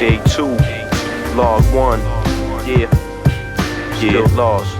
Day 2, Log 1, yeah, still lost.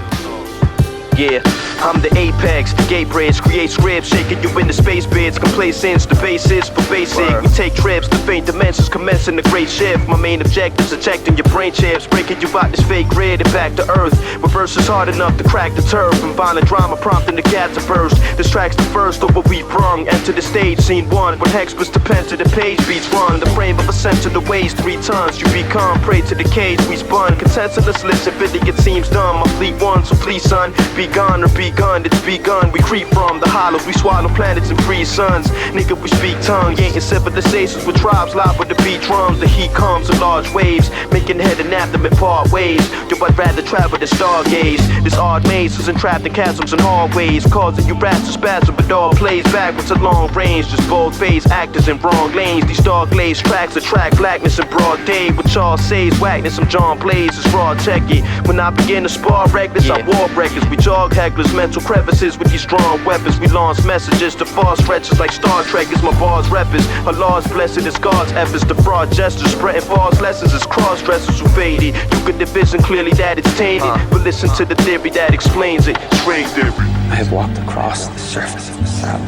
Yeah, I'm the apex, gay bridge, create scripts, shaking you into space bids, complacence, the basis for basic. We take trips to faint dimensions, commencing the great shift. My main objective's ejecting your brain chips, breaking you out this fake grid and back to earth. Where verses hard enough to crack the turf, and violent drama prompting the cat to burst. This track's the first of what we brung. Enter the stage, scene 1, when hex was to pen to the page beats run. The frame of a center that weighs 3 tons. You become prey to the cage we spun. Content to this list, if it seems dumb. My fleet one, so please son, be gone or be gone. It's begun, we creep from the hollows, we swallow planets and freeze suns. Nigga, we speak tongue, yanking civilizations with tribes live with the beat drums. The heat comes in large waves, making head and after them in part ways. Do I'd rather travel than stargaze. This odd maze is entrapped in chasms and hallways, causing you rats to spasm, but all plays backwards at long range. Just bold phase actors in wrong lanes. These dark glazed tracks attract blackness in broad day. What Charles says, whackness, some John Blaze is raw, check it. When I begin to spar reckless, I war breakers. We jog hecklers, mental crevices with these strong weapons. We launch messages to far stretches like Star Trek is my bars rappers. Allah's blessed is God's efforts. The fraud gestures spreading false lessons as cross-dressers who faded. You get the vision clearly that it's tainted, but listen to the theory that explains it. Strange theory. I have walked across the surface of the sun.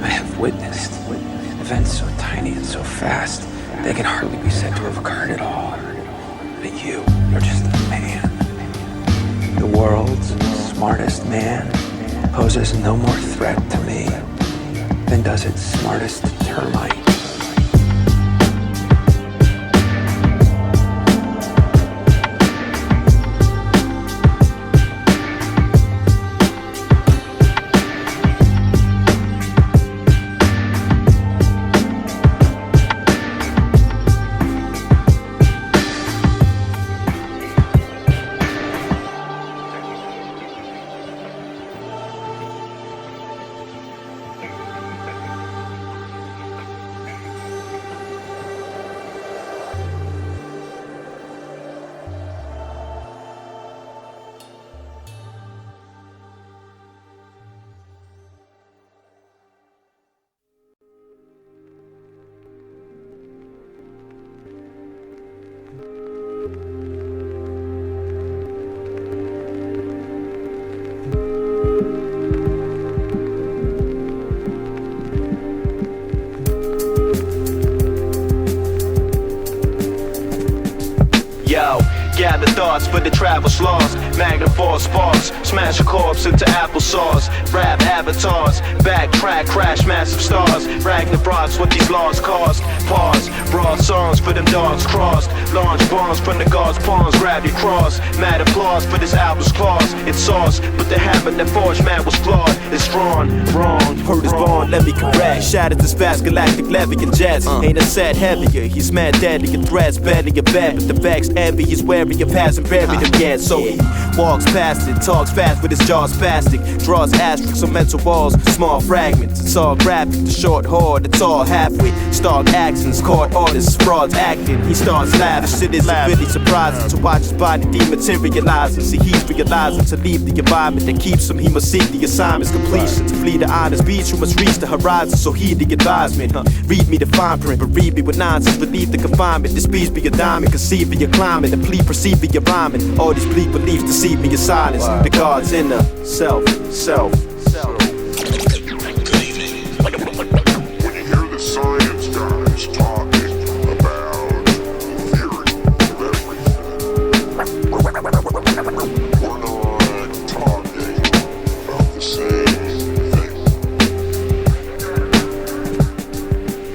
I have witnessed events so tiny and so fast they can hardly be said to have occurred at all. But you're just a man. The world's smartest man poses no more threat to me than does its smartest termite. Gather thoughts for the travels lost. Magnify sparks, smash a corpse into applesauce. Rap avatars, backtrack, crash massive stars. Ragnaroks, what these laws cost. Pause, broad songs for them dogs crossed. Launch bombs from the God's pawns, grab your cross. Mad applause for this album's clause. It's sauce, but the habit that forged man was flawed. It's drawn, wrong. Heard his bond, let me correct. Shattered this vast galactic levy and jets. Ain't a set heavier, he's mad deadly and threats better your bed. But the vexed envy is wary of hasn't buried him yet. So he walks past it, talks fast with his jaws spastic. Draws asterisks on mental walls, small fragments. It's all graphic, the short horde, it's all halfway. Stark accents, court orders, frauds acting. He starts laughing, shit is really surprising to watch his body dematerializing. See, he's realizing to leave the environment that keeps him. He must seek the assignment's completion. To flee the honest beach, you must reach the horizon. So heed the advisement, read me the fine print, but read me with nonsense. Relieve the confinement, this speech be a diamond. Conceive of your climbing, the plea perceive of your rhyming. All these bleak beliefs deceive me in silence. The God's in the self. Good evening. When you hear the science guys talking about theory of everything, we're not talking about the same thing.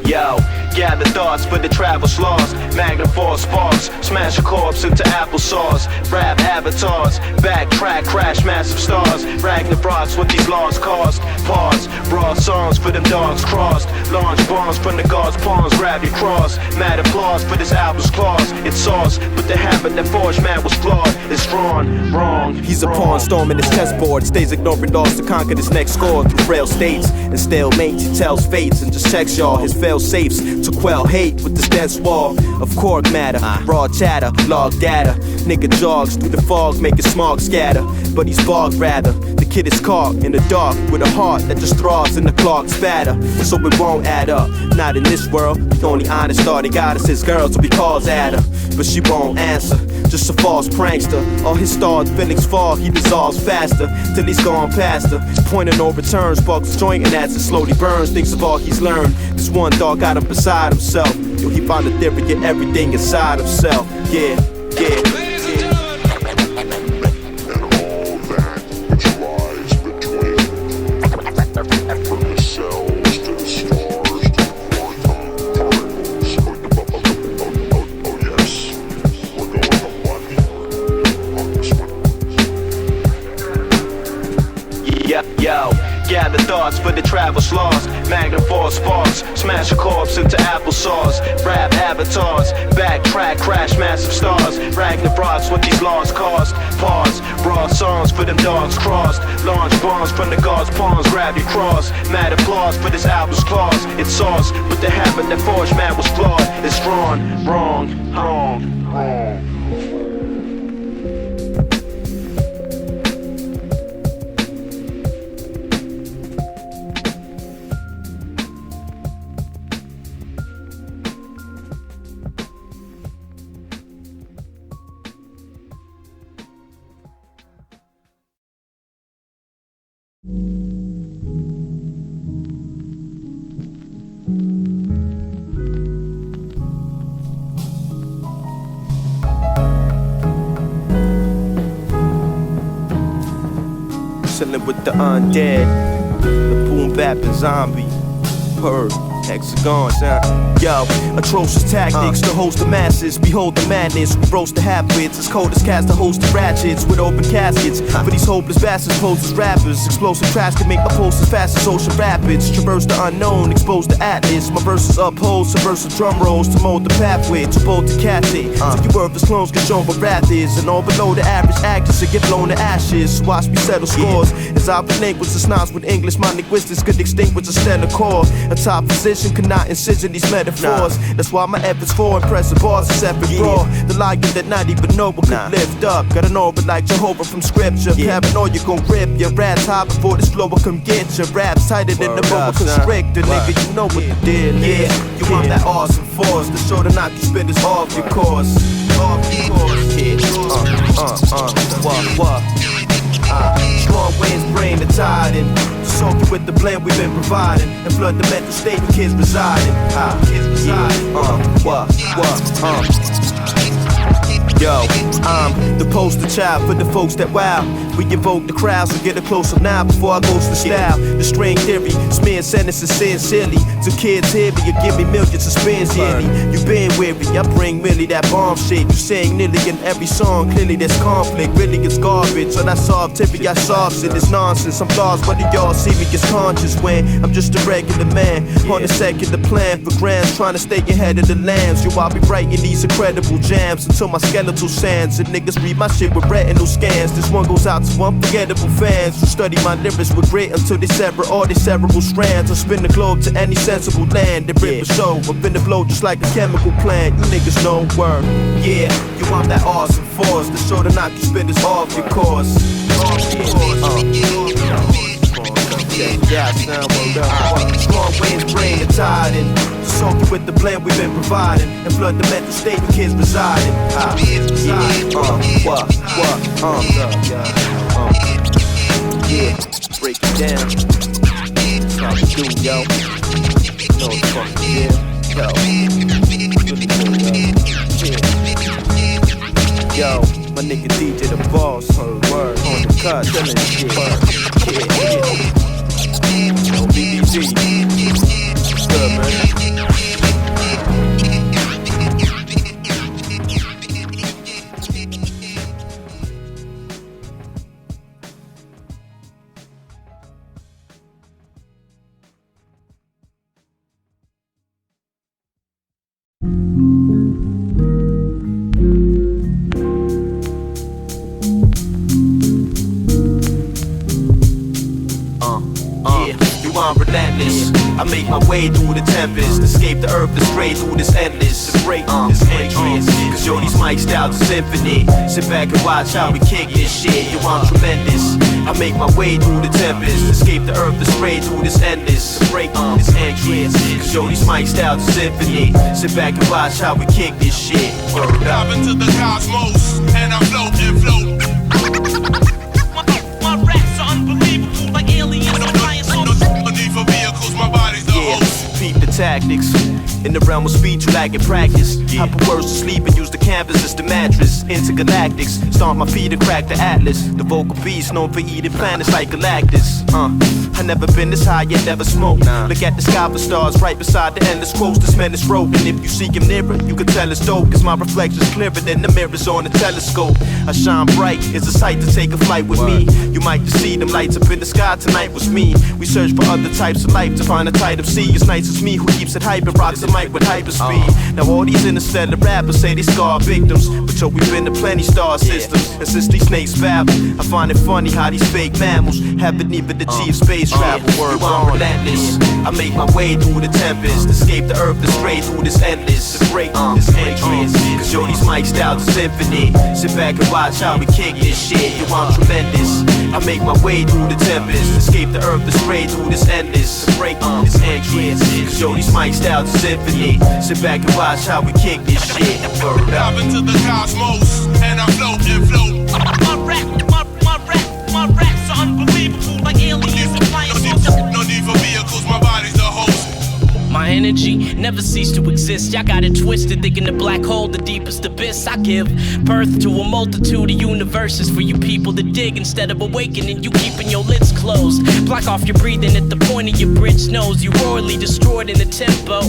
Yo, gather thoughts for the travels lost. Magnify sparks, smash a corpse into applesauce. Rap avatars, backtrack, crash massive stars. Ragnaroks, what these laws cost. Pause, broad songs for them dogs crossed. Launch bombs from the God's pawns, grab your cross. Mad applause for this album's clause. It's sauce, but the habit that forged man was flawed. It's drawn, wrong. He's a pawn storming his chessboard, stays ignoring laws to conquer this next score through frail states and stalemates. He tells fates and just checks y'all his fail safes to quell hate with this dense wall of cork matter, raw chatter, log data. Nigga jogs through the fog, making smog scatter, but he's bogged rather. The kid is caught in the dark with a heart that just throbs in the clock spatter. So it won't add up. Not in this world. The only honest thought he got is his girls will be calls at her, but she won't answer. Just a false prankster. All his stars, feelings fall, he dissolves faster till he's gone past her. Point of no return, sparks a joint and as it slowly burns, thinks of all he's learned. This one thought got him beside himself. Yo, he found a theory in everything inside himself. Yeah, yeah. Yo, gather thoughts for the travel's lost. Magnum force sparks, smash a corpse into applesauce. Rap avatars, backtrack, crash massive stars. Ragnaroks, what these laws cost. Pause, raw songs for them dogs crossed. Launch bombs from the gods' pawns, grab your cross. Mad applause for this album's clause. It's sauce, but the habit that forged man was flawed. It's drawn, wrong, wrong, wrong. Chillin' with the undead, the boom bappin' zombie, purr, hexagons, yo, atrocious tactics to host the masses. Behold the madness, we roast the half-wits. As cold as cast a host of ratchets with open caskets. For these hopeless bastards posed as rappers. Explosive trash can make my pulse as fast as ocean rapids. Traverse the unknown, expose the atlas. My verses uphold subversive drum rolls to mold the pathway to both the casket. So you worthless clones can show what wrath is. And all below the average actors should get blown to ashes. Watch me settle scores as I relinquish the snobs with English. My linguistics could extinguish a stellar core. A top position cannot incision these metaphors. That's why my efforts for impressive bars is epic raw. The lion that not even Noble could lift up. Got an orbit like Jehovah from scripture. Paranoia gon' rip your rats high before this flow will come get your raps tighter than the boa constrictor. Nigga, you know what the deal is. You want that awesome force to show the knock you spit is off your course. Off your course. What? Strong winds bring the tide in. Soak you with the blend we've been providing and flood the mental state where kids residing. Yo, I'm the poster child for the folks that wow. We evoke the crowd, so get a closer now before I ghost the style. The string theory, smear sentences sincerely. To kids hear me, you give me millions of spins yearly. You been weary, I bring really that bomb shit. You sing nearly in every song, clearly there's conflict. Really it's garbage, on that soft tippy, I soft it. It's nonsense, I'm lost, but y'all see me as conscious when I'm just a regular man. On the secular plan for grams, trying to stay ahead of the lambs. Yo, I'll be writing these incredible jams until my skeletal sands. And niggas read my shit with retinal scans. This one goes out to unforgettable fans who study my lyrics with grit until they sever all their cerebral strands. Or spin the globe to any sensible land and rip a show. I've been to blow just like a chemical plant. You niggas know word. Yeah, you want that awesome force to show the knock you spit is off your course. Strong winds bring the tide in. Soak you with the blend we've been providing and flood the mental state where kids residing. Yeah, break it down. That's how we do, yo. Know the fucking deal, yo. Yo, my nigga DJ the boss, word on the cut, chillin' shit. Yo, BBG, what's good, man? Relentless. I make my way through the tempest, escape the earth and stray through this endless break this entrance. Cause yo, these mic styles is infinite. Sit back and watch how we kick this shit. Yo, I'm tremendous. I make my way through the tempest, escape the earth that's sprayed through this endless break on this entrance. Cause yo, these mic styles a symphony. Sit back and watch how we kick this shit. Dive into the cosmos, and I float and float. My raps are unbelievable, like aliens flying so. No need for vehicles, my body's the host. Peep the tactics. In the realm of speech, you lack in practice. I put words to sleep and use the canvas as the mattress. Intergalactics, stomp my feet and crack the atlas. The vocal beast known for eating planets like Galactus. I never been this high yet never smoked. Look at the sky for stars right beside the endless quotes this man is wrote. And if you seek him nearer, you can tell it's dope. Cause my reflection's clearer than the mirrors on the telescope. I shine bright, it's a sight to take a flight with me. You might just see them lights up in the sky tonight was me. We search for other types of life to find a type of sea as nice as me who keeps it hype and rocks the mic with hyperspeed. Now all these interstellar rappers say they scar victims, but yo, we've been to plenty star systems. And since these snakes babble, I find it funny how these fake mammals haven't even achieved space travel. Word on relentless, I make my way through the tempest, escape the earth that's straight through this endless break this entrance. Cause yo, these mic styles a symphony. Sit back and watch how we kick this shit. Yo, I'm tremendous. I make my way through the tempest, escape the earth that's straight through this endless break this entrance. Cause yo, these mic styles a symphony. Sit back and watch how we kick this shit. Dive into the cosmos, and I float and float. My raps are unbelievable, like aliens flying so. No need for vehicles, my body's the host. My energy never ceased to exist. Y'all got it twisted, thinking the black hole, the deepest abyss. I give birth to a multitude of universes for you people to dig instead of awakening. You keeping your lids closed. Block off your breathing at the point of your bridge nose. You royally destroyed in the tempo.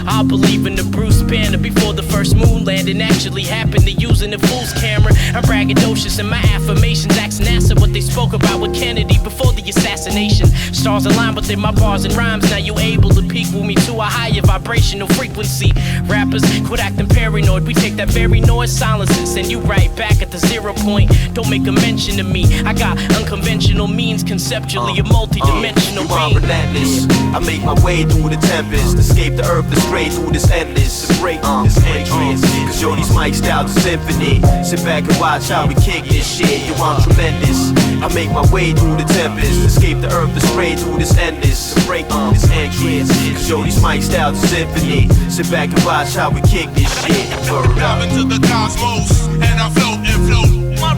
I believe in the Bruce Banner before the first moon landing actually happened. They're using the fool's camera. I'm braggadocious in my affirmations. Ask NASA what they spoke about with Kennedy before the assassination. Stars align, but they're my bars and rhymes. Now you able to peak with me to a higher vibrational frequency. Rappers quit acting paranoid. We take that very noise, silence it, send you right back at the 0 point. Don't make a mention of me. I got unconventional means, conceptually a multi-dimensional I'm relentless. I make my way through the tempest, escape the earth that's straight through this endless break this entrance. Cause yo, these mic styles a symphony. Sit back and watch how we kick this shit. Yo, I'm tremendous. I make my way through the tempest, escape the earth that's straight through this endless break this entrance. Cause yo, these mic styles a symphony. Sit back and watch how we kick this shit. Dive into the cosmos, and I float and float. My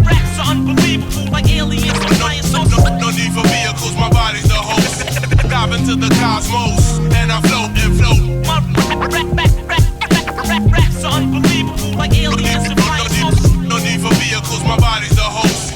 raps are unbelievable, like aliens flying so. No need for vehicles, my body's the host. Dive into the cosmos, and I float and float. My raps are unbelievable, like aliens flying so. No need for vehicles, my body's the host.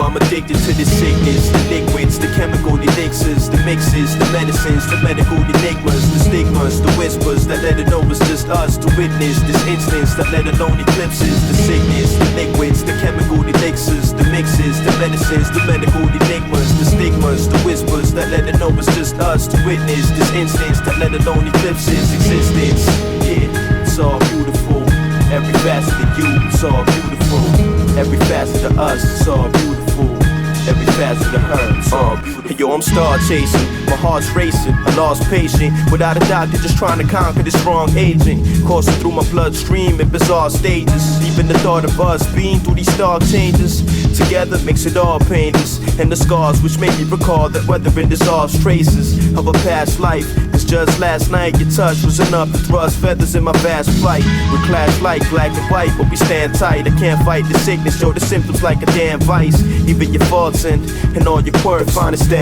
I'm addicted to the sickness, the liquids, the chemical elixirs, the mixes, the medicines, the medical enigmas, the stigmas, the whispers that let it know it's just us to witness this instance that let alone eclipses the sickness, the liquids, the chemical elixirs, the mixes, the medicines, the medical enigmas, the stigmas, the whispers that let it know it's just us to witness this instance that let alone eclipses existence. Yeah, it's all beautiful. Every facet of you, it's all beautiful. Every facet of us, it's all beautiful. Every facet of her, it's all beautiful. Hey, yo, I'm star chasing, my heart's racing, a lost patient, without a doctor, just trying to conquer this wrong agent, coursing through my bloodstream in bizarre stages. Even the thought of us being through these stark changes together makes it all painless. And the scars which make me recall that weathering dissolves traces of a past life. It's just last night your touch was enough to thrust feathers in my vast flight. We clash like black and white, but we stand tight. I can't fight the sickness, show the symptoms like a damn vice. Even your faults and all your quirks, find a stand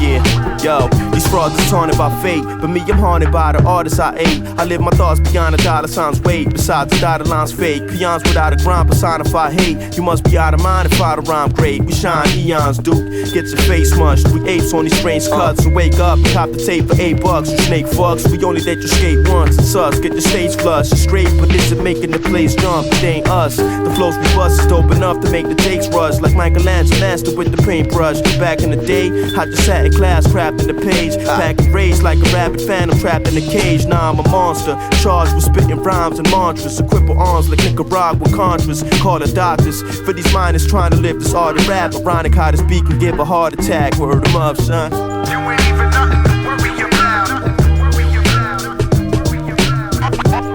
Yeah, yo, these frauds are taunted by fate, but me, I'm haunted by the artists I ate. I live my thoughts beyond the dollar signs weight. Besides the dotted lines fake, peons without a grind personify hate. You must be out of mind if I don't rhyme great. We shine eons, Duke, get your face mushed. We apes on these strange cuts, so wake up and cop the tape for $8. You snake fucks, we only let you skate once. It's us, get the stage flush. It's straight, but is it making the place jump? It ain't us. The flows we bust is dope enough to make the takes rush. Like Michelangelo master with the paintbrush. Back in the day, I just sat in class, crafting the page, packing rage like a rabid phantom trapped in a cage. Now I'm a monster, charged with spitting rhymes and mantras, equipped with arms like Nicaragua Contras. Call the doctors for these minds trying to live this art of rap. Ironic how this beat can give a heart attack. Word 'em up, son. You ain't even nothing to worry about.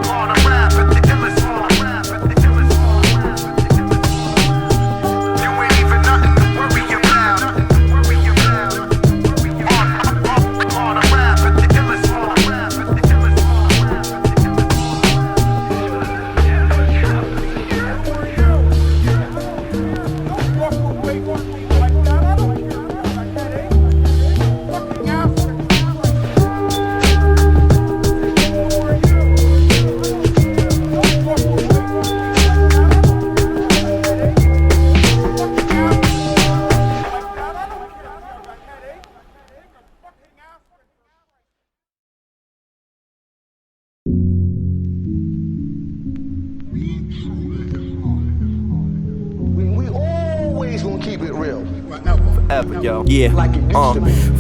On a rap, but the illest on a rap, but the illest on a rap, but the illest on a rap. You ain't even nothing to worry about. On a rap, but the illest on a rap, but the illest. We always gonna keep it real. Forever, yo. Yeah,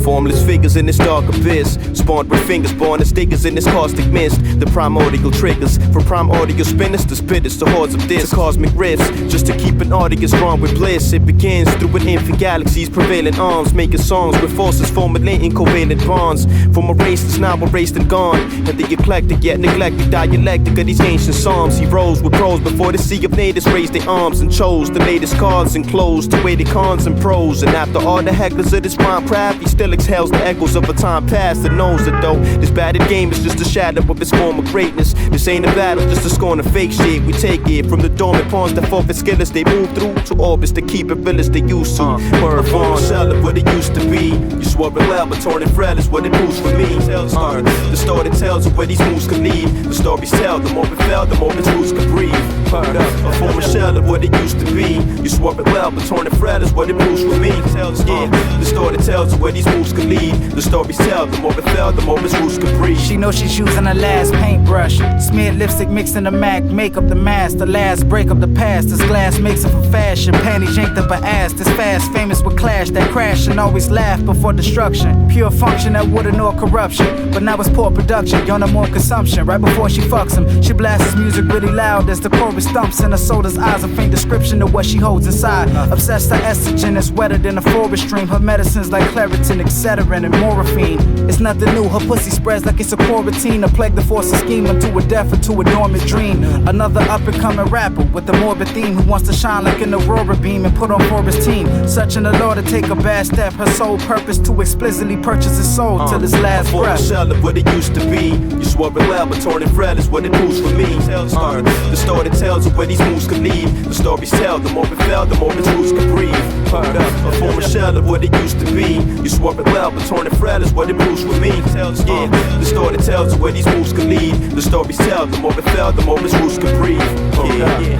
formless figures in this dark abyss, spawned with fingers born as diggers in this caustic mist. The primordial triggers, from primordial spinners to spitters to hordes of this cosmic rifts, just to keep an audience drawn with bliss. It begins through an infinite galaxy's prevailing arms, making songs with forces formulating covalent bonds. From a race that's now erased and gone, and the eclectic yet neglected dialectic of these ancient psalms. He rose with pros before the sea of natives raised their arms and chose the latest cards and closed the weighted cons and pros. And after all the hecklers of this prime craft, he still exhales the echoes of a time past that knows that though this battered game is just a shadow of its former greatness. This ain't a battle, just a scorn of fake shit. We take it from the dormant pawns that forfeit skill as they move through to orbits that keep it real as they used to. Word on, shell of what it used to be. You swore it well, but torn and frail is what it proves for me. The story that tells of where these moves can lead. The stories tell, the more it fell, the more its roots could breathe. A former shell of what it used to be. You swore it well, but torn and frail is what it proves for me. The story that tells of where these moves can lead. The stories tell, the more it fell, the more its roots could breathe. She knows she's using her last paintbrush. Smeared lipstick mixed in the MAC, make up the mask. The last break of the past. This glass makes it for fashion. Panties yanked up her ass. This fast, famous with clash that crash and always laugh before destruction. Pure function that would ignore corruption. But now it's poor production, y'all no more consumption. Right before she fucks him, she blasts his music really loud as the chorus thumps in her soda's eyes. A faint description of what she holds inside. Obsessed, her estrogen is wetter than a forest stream. Her medicines like Claritin, Excedrin, and morphine. It's nothing new, her pussy spreads like it's a quarantine. A plague the force of scheme unto a death or to a dormant dream. Another up and coming rapper with a morbid theme who wants to shine like an aurora beam and put on for his team. Such an allure to take a bad step. Her sole purpose to explicitly purchase his soul till his last breath. Shell of what it used to be. You swore it well, but torn and frail is what it proves for me. The story that tells of where these moves can lead. The stories tell, the more it fell, the more its roots can breathe. A former shell of what it used to be. You swore it well, but torn and frail is what it proves for me. The story that tells of where these moves can lead. The stories tell, the more it fell, the more its roots can breathe.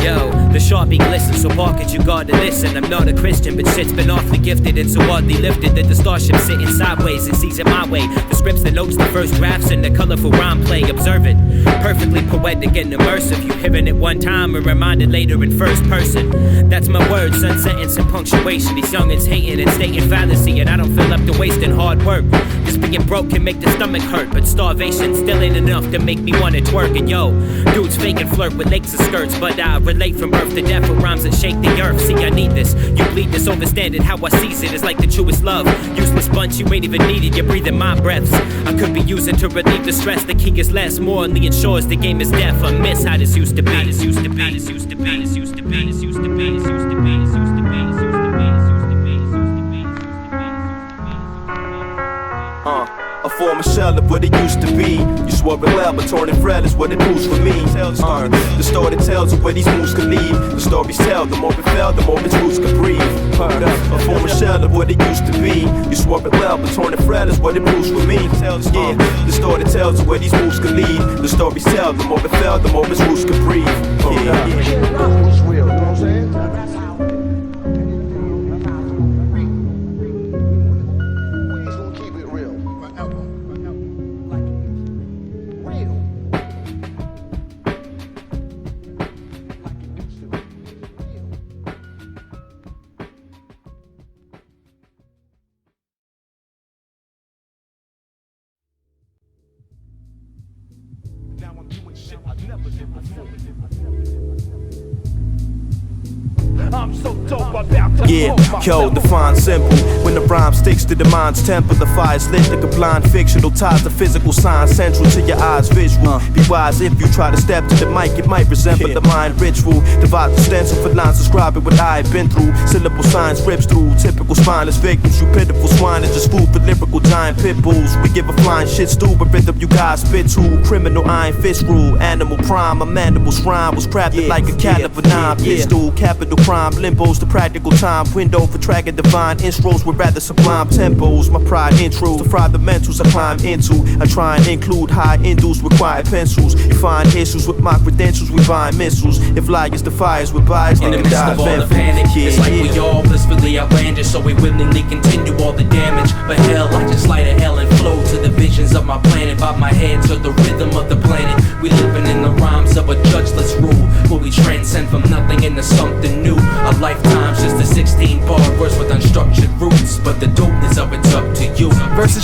Yo, the Sharpie glistens, so why could you guard to listen? I'm not a Christian, but shit's been awfully gifted and so oddly lifted that the starship's sitting sideways and sees it my way. The scripts, the notes, the first drafts, and the colorful rhyme play. Observe it, perfectly poetic and immersive. You hearing it one time and reminded later in first person. That's my word, sun sentence and punctuation. These youngins hating and stating fallacy, and I don't feel up to wasting hard work. Just being broke can make the stomach hurt, but starvation still ain't enough to make me wanna twerk. And yo, dudes fake and flirt with lakes and skirts, but I relate from birth to death with rhymes that shake the earth. See, I need this, you bleed this, overstand it. How I seize it is like the truest love. Useless bunch, you ain't even needed, you're breathing my breaths. I could be using to relieve the stress. The key is less, morally ensures the game is death. I miss how this used to be. This used to be. This used to be. This used to be. This used to be. This used to be. This used to be. This used to be. A former shell of what it used to be. You swore it well, but torn and frail is what it proves for me. The story that tells of where these moves can lead. The stories tell, the more it fell, the more its roots can breathe. A former shell of what it used to be. You swore it well, but torn and frail is what it proves for me. The story that tells of where these moves can lead. The stories tell, the more it fell, the more its roots can breathe. What's real, you know what I'm saying? That's how. Always gonna keep it real. Like real. Like it used to be. Real. Now I'm doing shit I've never did before. I'm so dope about to yo, define simple. When the rhyme sticks to the mind's temple, the fire's lit like a blind fictional ties the physical signs central to your eyes visual. Be wise if you try to step to the mic, it might resemble the mind ritual. Divide the stencil for lines describing what I've been through. Syllable signs rips through typical spineless victims. You pitiful swine is just food for lyrical giant pit bulls. We give a flying shit stew, but rhythm you guys spit to. Criminal iron fist rule, animal prime. A mandible shrine was crafted like a caliber 9 pistol. Capital crime, limbos to practical time. Window for tracking divine intros with rather sublime tempos. My pride intros to fry the mentals I climb into. I try and include high induced with quiet pencils. You find issues with my credentials, we buying missiles. If liars defy us with bias, in the midst of all the panic, it's like we all blissfully outlandish, so we willingly continue all the damage. But hell, I just light a hell and flow to the visions of my planet. Bob my head to the rhythm of the planet. We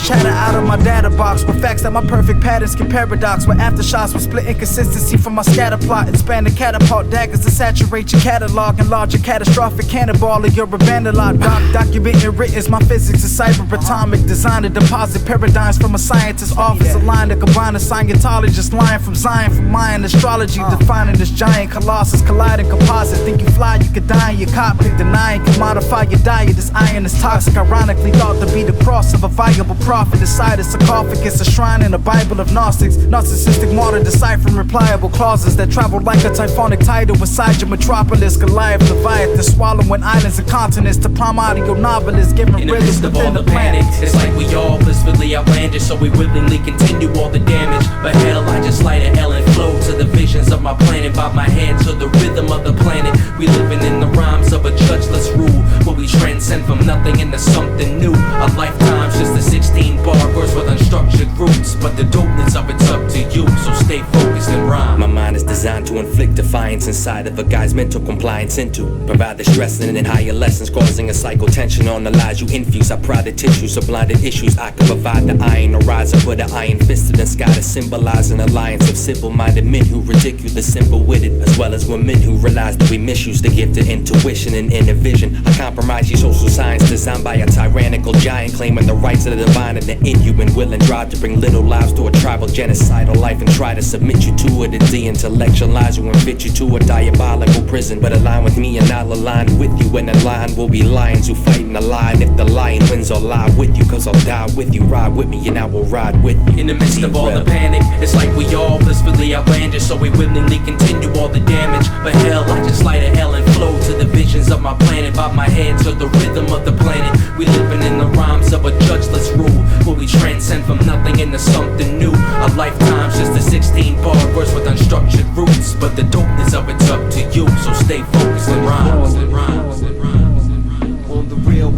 chatter out of my data box with facts that my perfect patterns can paradox. With aftershots with split inconsistency from my scatter plot. Expand the catapult daggers to saturate your catalog. Enlarge your catastrophic cannonball of your abandoned documenting written my physics is cyber-atomic. Design to deposit paradigms from a scientist's office. Aligned to combine a Scientologist line from Zion from Mayan astrology. Defining this giant colossus, colliding composite. Think you fly, you could die in your cockpit. Denying can modify your diet. This iron is toxic. Ironically thought to be the cross of a viable prophet. Inside a sarcophagus, a shrine in the Bible of Gnostics. Narcissistic martyr deciphering replyable clauses that travel like a typhonic tidal inside your metropolis. Goliath, Leviathan, swallowing islands and continents to prime audio novelists, giving In the rhythms midst of within all the the panic, planet. it's like we all blissfully outlandish, so we willingly continue all the damage. But hell, I just light an L and flow to the visions of my planet. Bob my head to the rhythm of the planet. We living in the rhymes of a judgeless rule, where we transcend from nothing into something new. A lifetime's just a 16-bar verse with unstructured roots, but the dopeness of it's up to you, so stay focused and rhyme. My mind is designed to inflict defiance inside of a guy's mental compliance into provide the stressing and higher lessons, causing a cycle tension on the lies you infuse. I pride the tissues of blinded issues. I can provide the iron horizon with an iron fisted and sky to symbolize an alliance of simple-minded men who ridiculous simple-witted, as well as women who realize that we misuse the gift of intuition and inner vision. I compromise your social science designed by a tyrannical giant, claiming the rights of the divine and the inhuman will and drive to bring little lives to a tribal genocidal life and try to submit you to it and de-intellectualize you and fit you to a diabolical prison. But align with me and I'll align with you, and the line will be lions who fight in the line. If the lion wins, I'll lie with you, cause I'll die with you. Ride with me and I will ride with you. In the midst of all the panic, it's like we all blissfully outlandish, so we willingly continue all the damage. But hell, I just light an L and flow to the visions of my planet. Bob my head to the rhythm of the planet. We living in the rhymes of a judgeless rule, where we transcend from nothing into something new. A lifetime's just a 16-bar verse with unstructured roots, but the dopeness of it's up to you, so stay focused and rhymes and rhymes and rhymes and rhymes. On the real,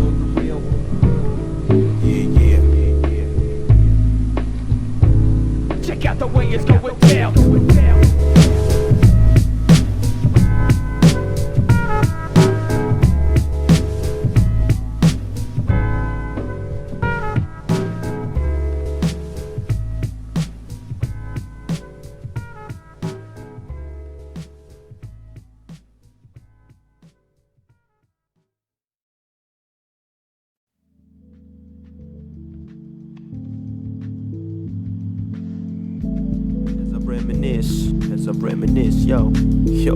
yeah. Check out the way it's going down. As I reminisce, yo,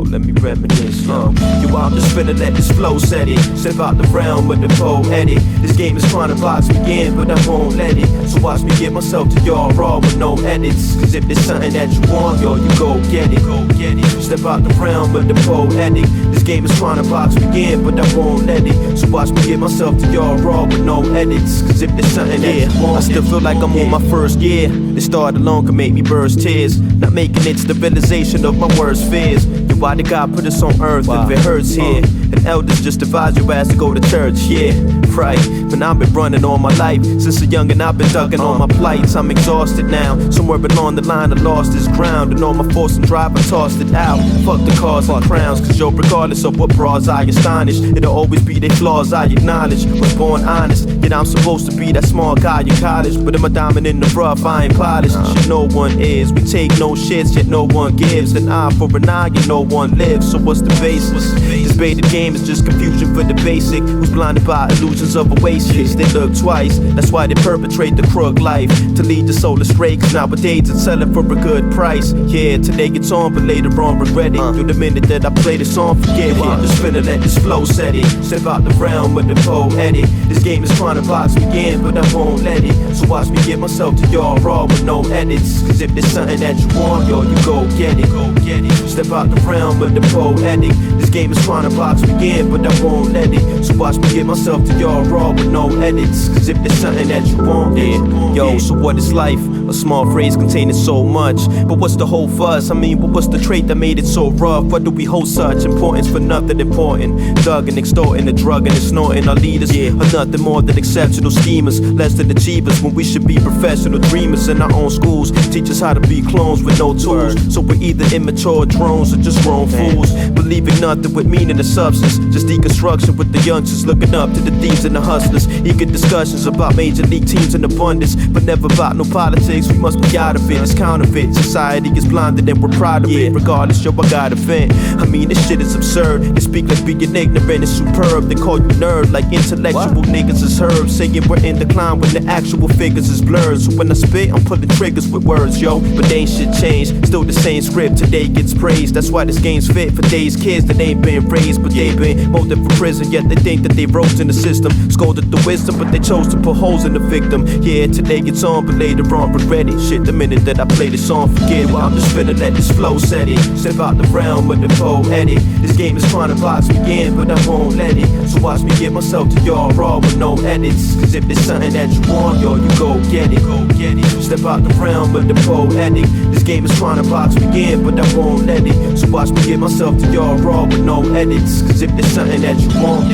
let me reminisce, yo. I'm just finna let this flow set it. Step out the realm with the poetic. This game is trying to box me in, but I won't let it. So watch me get myself to y'all raw with no edits. Cause if there's something that you want, yo, you go get it, go get it. Step out the realm with the poetic. This game is trying to box me in, but I won't let it. So watch me get myself to y'all raw with no edits. Cause if there's something that you want, I still feel like I'm on my first year. This start alone can make me burst tears. Not making it stabilization of my worst fears. Yo, why did God put us on earth if it hurts here? And elders just advise your ass to go to church, yeah, right. But I've been running all my life. Since a youngin' I've been ducking all my plights. I'm exhausted now. Somewhere along the line I lost this ground. And all my force and drive I tossed it out. Fuck the cars and crowns. Cause yo, regardless of what bras I astonish, it'll always be their flaws I acknowledge. Was born honest, yet I'm supposed to be that small guy in college. But I'm a diamond in the rough, I ain't polished. Shit no one is. We take no shits, yet no one gives. An eye for an eye, yet no one lives. So what's the basis? This baited game is just confusion for the basic. Who's blinded by illusions of oasis? They look twice, that's why they perpetrate the crook life. To lead the soul astray, cause nowadays it's selling for a good price. Yeah, today it's on, but later on regret it. Through the minute that I play this song, forget it. I'm just finna let this flow set it. Step out the realm with the poetic. This game is trying to box me in, but I won't let it. So watch me get myself to y'all raw with no edits. Cause if there's something that you want, yo, you go get it, go get it. Step out the realm with the poetic. This game is trying to box me in, but I won't let it. So watch me get myself to y'all raw with no edits. Cause if there's something that you want, yeah. Yo, so what is life? A small phrase containing so much. But what's the whole fuss? I mean, but what's the trait that made it so rough? What do we hold such importance for nothing important? Thugging, extorting, the drugging, and snorting. Our leaders are nothing more than exceptional schemers, less than achievers, when we should be professional dreamers. In our own schools teach us how to be clones with no tools. So we're either immature drones or just grown fools, believing nothing with meaning or substance. Just deconstruction with the youngsters looking up to the deep dreams and the hustlers. Eager discussions about major league teams in abundance, but never about no politics. We must be out of it, it's counterfeit. Society is blinded and we're proud of it. Regardless, yo, I got a vent. I mean, this shit is absurd. They speak like being ignorant is superb. They call you nerd like intellectual niggas is herbs. Saying we're in decline when the actual figures is blurred. So when I spit, I'm pulling triggers with words, yo. But they ain't shit changed, still the same script. Today gets praised. That's why this game's fit for days kids that ain't been raised, but they been molded for prison. Yet they think that they rose in the system, scolded the wisdom, but they chose to put holes in the victim. Yeah, today gets on, but later on regret it. Shit, the minute that I play this song, forget it. I'm just finna let this flow set it. Step out the realm with the poetic. This game is trying to box me in, but I won't let it. So watch me get myself to y'all raw with no edits. Cause if there's something that you want, yo, you go get it, go get it. Step out the realm with the poetic. This game is trying to box me in, but I won't let it. So watch me get myself to y'all raw with no edits. Cause if there's something that you want,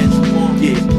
yeah.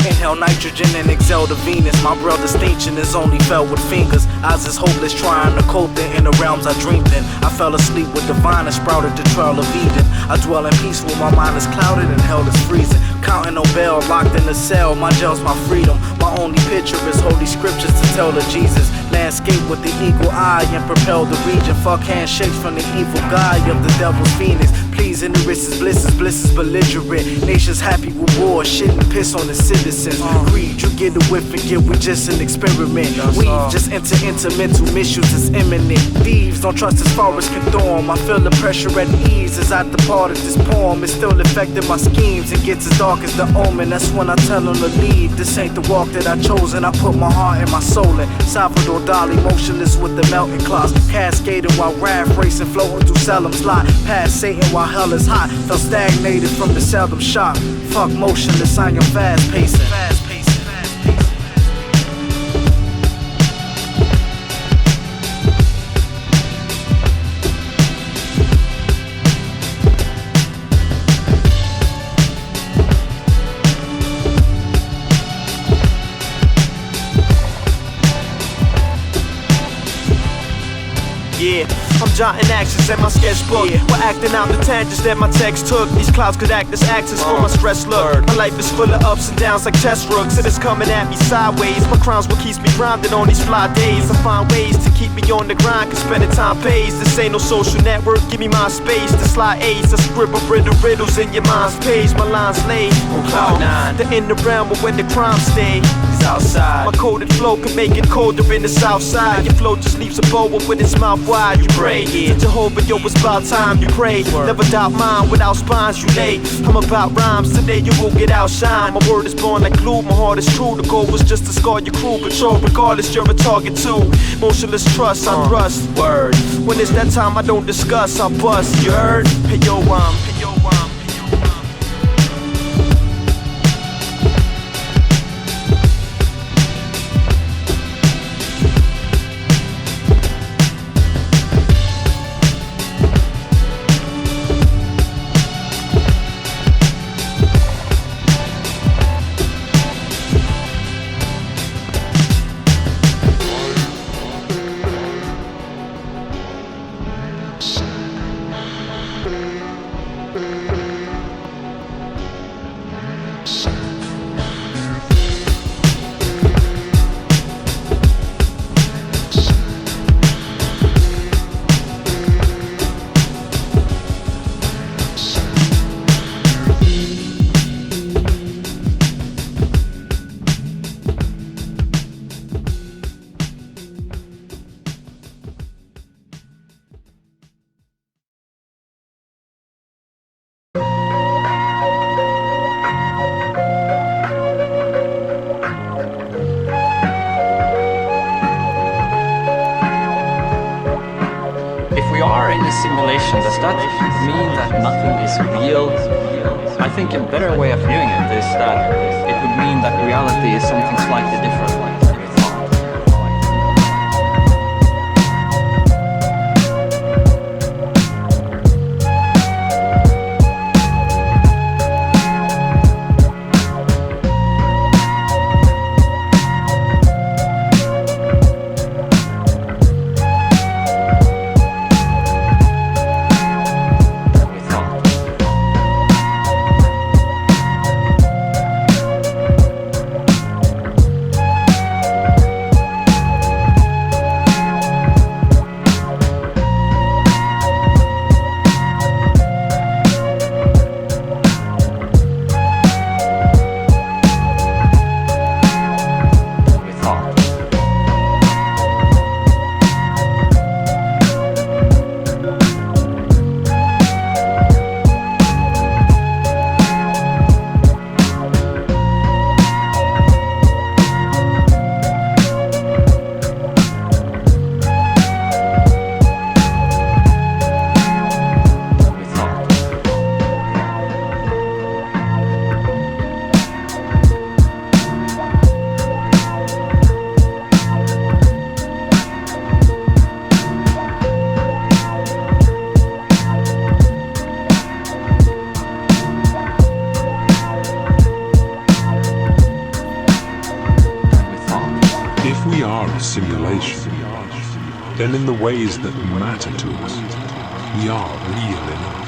Inhale nitrogen and exhale the Venus. My real distinction is only felt with fingers. Eyes is hopeless, trying to cope the inner realms I dreamed in. I fell asleep with divine and sprouted the trail of Eden. I dwell in peace when my mind is clouded and hell is freezing. Counting no bell, locked in a cell, my jail's my freedom. My only picture is holy scriptures to tell of Jesus. Landscape with the eagle eye and propel the region. Fuck handshakes from the evil guy of the devil's phoenix. Please, ignorance is bliss is belligerent. Nations happy with war, shit and piss on the citizens. Greed, you get a whiff and get we just an experiment. We just enter into mental misuse, it's imminent. Thieves don't trust as far as condone. I feel the pressure at ease as I depart of this poem. It's still affecting my schemes and gets as dark as the omen. That's when I tell them to leave. This ain't the walk that I chose and I put my heart and my soul in. Salvador Dali, motionless with the melting clouds, cascading while wrath racing, floating through Salem's lot. Past Satan while hell is hot, felt stagnated from the seldom shock. Fuck motionless, I am fast pacing. Yeah, I'm jotting actions in my sketchbook. We're acting out the tangents that my text took. These clouds could act as axes for my stress look. My life is full of ups and downs like chess rooks, and it's coming at me sideways. My crime's what keeps me grinding on these fly days. I find ways to keep me on the grind, cause spending time pays. This ain't no social network, give me my space to slide A's. I scribble riddles in your mind's page. My lines laid on cloud nine. The inner realm of where the crime stay is outside. My coded flow can make it colder in the south side. Your flow just leaves a boa with its mouth wide. You pray, yeah. Jehovah, yo, it's about time you pray. Never doubt mine, without spines you lay. I'm about rhymes, today you will get outshined. My word is born like glue, my heart is true. The goal was just to scar your crew, patrol. Regardless, you're a target too. Motionless trust, I thrust. Word. When it's that time, I don't discuss, I bust. You heard? Hey yo, hey yo, are in a simulation, does that mean that nothing is real? I think a better way of viewing it is that it would mean that reality is something slightly different. Then in the ways that matter to us, we are real enough.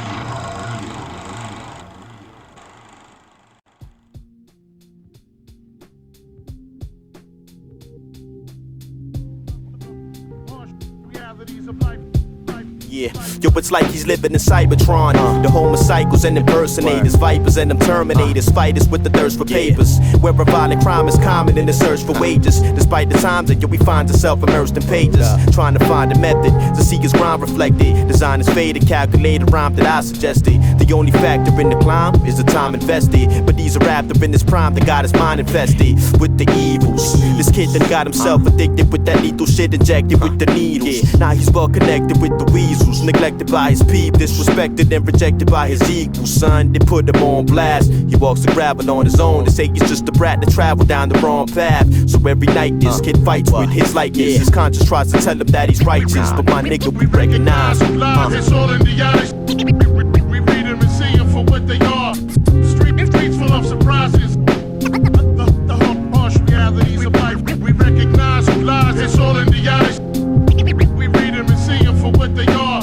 Yeah, yo, it's like he's living in Cybertron. The homocycles and impersonators, vipers and them terminators, fighters with the thirst for papers. Where a violent crime is common in the search for wages. Despite the times that we find ourselves immersed in pages, trying to find a method to see his grind reflected. Design is faded, calculated rhyme that I suggested. The only factor in the climb is the time invested. But these are wrapped up in this prime that got his mind infested with the evils. This kid done got himself addicted with that lethal shit injected with the needles. Now he's well connected with the weasels, neglected by his peep, disrespected and rejected by his equals. Son, they put him on blast. He walks the gravel on his own. They say he's just a brat that traveled down the wrong path. So every night this kid fights with his likeness. His conscience tries to tell him that he's righteous, but my nigga, we recognize It's all in the eyes. We read them and see them for what they are. Streets full of surprises. The harsh realities of life. We recognize who lies. It's all in the eyes. We read them and see them for what they are.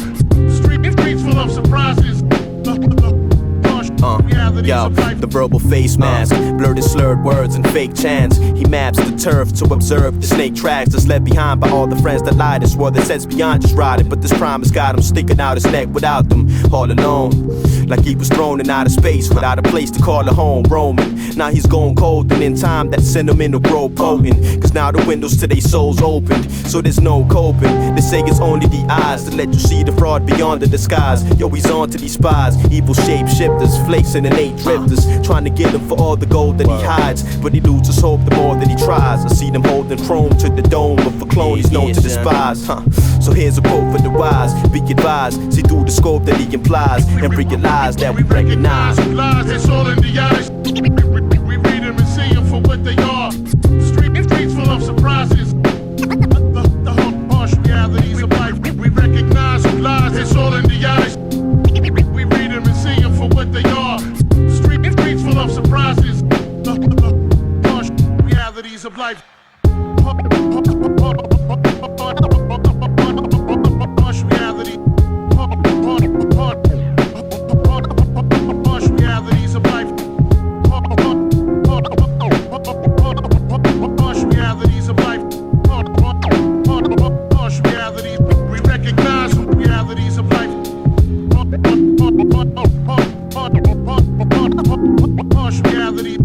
Streets full of surprises. Yo, the verbal face mask, blurred and slurred words and fake chants. He maps the turf to observe the snake tracks that's left behind by all the friends that lied and swore that sets beyond just riding. But this promise got him sticking out his neck without them, all alone. Like he was thrown in outer space without a place to call a home, roaming. Now he's going cold, and in time that sent him in to grow potent. Cause now the windows to their souls opened, so there's no coping. They say it's only the eyes that let you see the fraud beyond the disguise. Yo, he's on to these spies, evil shapeshifters, flakes and innate drifters, trying to get him for all the gold that he hides. But he loses hope the more that he tries. I see them holding chrome to the dome, but for clone he's known to despise. So here's a quote for the wise: be advised, see through the scope that he implies, and realize that we recognize lies. It's all in the eyes. We read them and see them for what they are. Streets full of surprises. The harsh realities of life. We recognize who lies. It's all in the eyes. We read them and see them for what they are. Streets full of surprises. The harsh realities of life. Harsh reality. Harsh realities of life. Harsh realities of life. Harsh realities. We recognize realities of life. Harsh reality.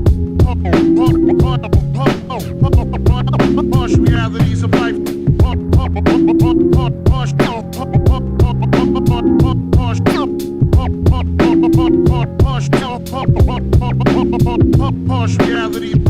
Harsh realities of life. Harsh reality.